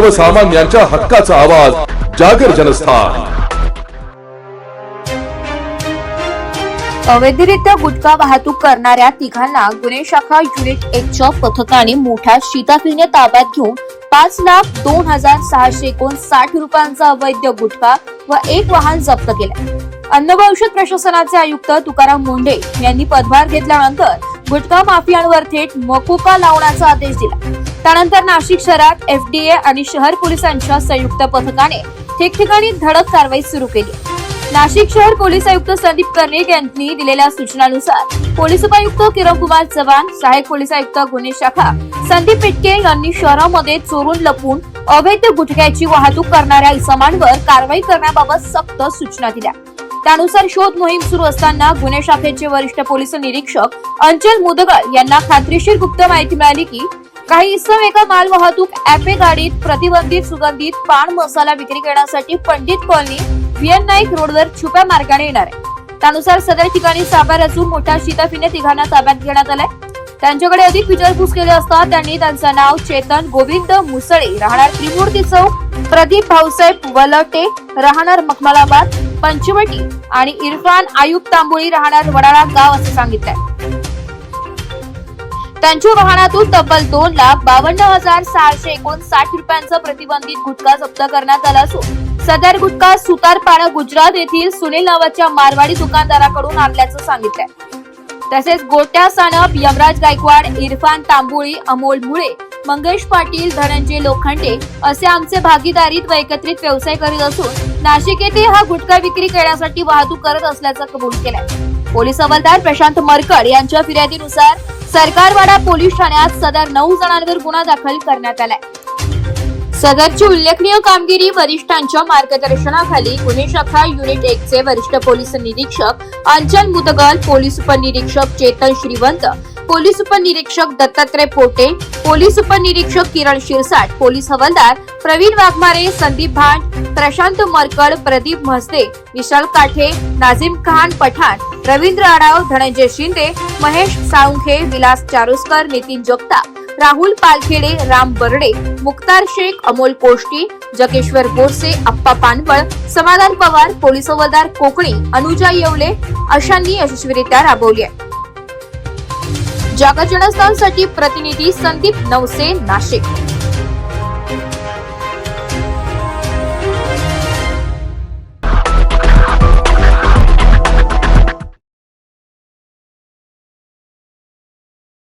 सर्वसामान्यांच्या हक्काचा आवाज जागर जनस्थान। अवैधरित्या गुटखा वाहतूक करणाऱ्या तिघांना गुन्हे शाखा युनिट 1च्या पथकाने मोठ्या शिताफीने ताब्यात घेऊन 5,02,659 रुपयांचा अवैध गुटखा व एक वाहन जप्त केले। अन्न व औषध प्रशासनाचे आयुक्त तुकाराम मुंढे यांनी पदभार घेतल्यानंतर गुटखा माफियांवर थेट मकोका लावण्याचा आदेश दिला। त्यानंतर नाशिक शहरात एफडीए आणि शहर पोलिसांच्या संयुक्त पथकाने ठिकठिकाणी धडक कारवाई सुरू केली। नाशिक शहर पोलीस आयुक्त संदीप कर्णिक यांनी दिलेल्या सूचनानुसार पोलीस उपायुक्त किरण कुमार चव्हाण, सहाय्यक पोलीस आयुक्त गुन्हे शाखा संदीप पिटके यांनी शहरामध्ये चोरून लपून अवैध गुटख्याची वाहतूक करणाऱ्या इसमांवर कारवाई करण्याबाबत सक्त सूचना दिल्या। त्यानुसार शोध मोहीम सुरू असताना गुन्हे शाखेचे वरिष्ठ पोलीस निरीक्षक अंचल मुदगल यांना खात्रीशीर गुप्त माहिती मिळाली की काही इसम एका माल वाहतूक ऍपे गाडीत प्रतिबंधित सुगंधित पान मसाला विक्री करण्यासाठी पंडित कॉलनी व्हीएन नाईक रोडवर छुप्या मार्गाने येणार आहे। त्यानुसार सदर ठिकाणी सापळा रचून मोठ्या शिताफीने तिघांना ताब्यात घेण्यात आलाय। त्यांच्याकडे अधिक विचारपूस केली असता त्यांनी त्यांचं नाव चेतन गोविंद मुसळे राहणार त्रिमूर्ती चौक, प्रदीप भाऊसाहेब वलटे राहणार मखमलाबाद पंचवटी आणि इरफान आयुब तांबोळी राहणार वडाळा गाव असे सांगितलंय। त्यांच्या वाहनातून तब्बल 2,52,659 रुपयांचा प्रतिबंधित गुटखा जप्त करण्यात आला असून सदर गुटखा सुतारपाडा गुजरात येथील सुनील नावाच्या मारवाडी दुकानदाराकडून आणल्याचं सांगितलंय। तसेच गोट्या सानप, यमराज गायकवाड, इरफान तांबोळी, अमोल मुळे, मंगेश पाटील, धनंजय लोखंडे असे आमचे भागीदारीत व एकत्रित व्यवसाय करीत असून नाशिक येथे हा गुटखा विक्री करण्यासाठी वाहतूक करत असल्याचं कबूल केलंय। पोलीस हवालदार प्रशांत मरकड यांच्या फिर्यादीनुसार सरकारवाडा पोलीस ठाण्यात सदर 9 जणांवर गुन्हा दाखल करण्यात आलाय। सदरची उल्लेखनीय कामगिरी वरिष्ठांच्या मार्गदर्शनाखाली गुन्हे शाखा युनिट 1चे वरिष्ठ पोलीस निरीक्षक अंचल मुदगल, पोलीस उपनिरीक्षक चेतन श्रीवंत, पोलीस उपनिरीक्षक दत्तात्रय पोटे, पोलीस उपनिरीक्षक किरण शिरसाट, पोलीस हवालदार प्रवीण वाघमारे, संदीप भाट, प्रशांत मरकड, प्रदीप म्हसदे, विशाल काठे, नाझिम खान पठाण, रवींद्र आडाव, धनंजय शिंदे, महेश साळुंखे, विलास चारुस्कर, नितीन जगताप, राहुल पालखेडे, राम बर्डे, मुक्तार शेख, अमोल कोष्टी, जगेश्वर बोरसे, अप्पा पानवळ, समाधान पवार, पोलीस हवालदार कोकणी, अनुजा येवले अशांनी यशस्वीरित्या राबवली आहे। जागर जनस्थानसाठी प्रतिनिधी संदीप नवसे, नाशिक।